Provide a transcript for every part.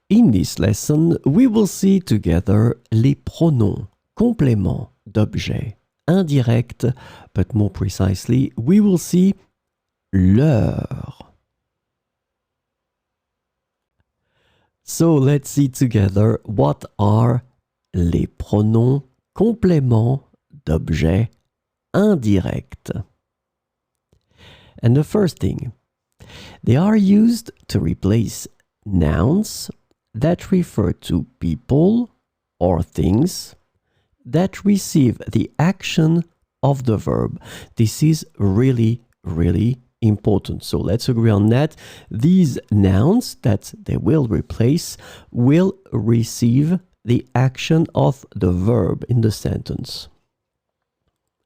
In this lesson, we will see together les pronoms, compléments d'objet indirect, but more precisely, we will see leur. So let's see together what are les pronoms compléments d'objet indirect. And the first thing, they are used to replace nouns that refer to people or things that receive the action of the verb. This is really, really important. So let's agree on that. These nouns that they will replace will receive the action of the verb in the sentence.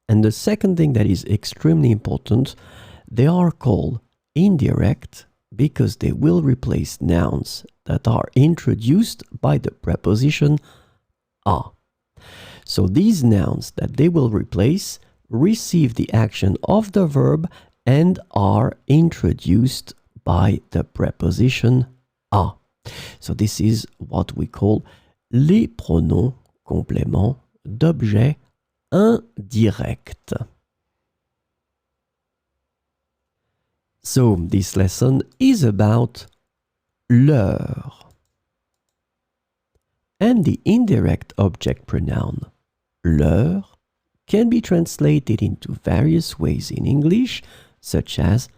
And the second thing that is extremely important, they are called indirect because they will replace nouns that are introduced by the preposition a. So these nouns that they will replace receive the action of the verb and are introduced by the preposition a. So this is what we call les pronoms compléments d'objet indirect. So this lesson is about leur. And the indirect object pronoun leur can be translated into various ways in English, such as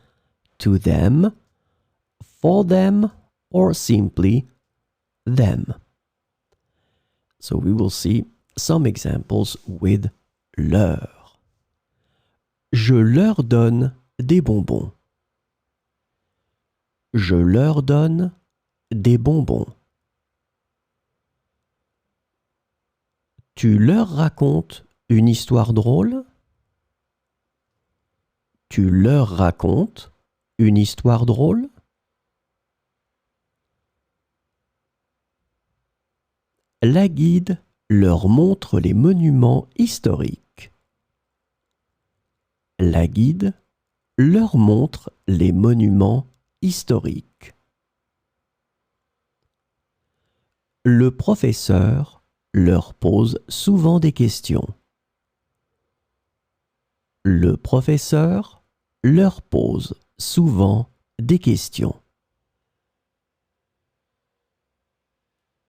to them, for them, or simply them. So we will see some examples with leur. Je leur donne des bonbons. Je leur donne des bonbons. Tu leur racontes une histoire drôle? Tu leur racontes une histoire drôle? La guide leur montre les monuments historiques. La guide leur montre les monuments historiques. Le professeur leur pose souvent des questions. Le professeur leur pose souvent des questions.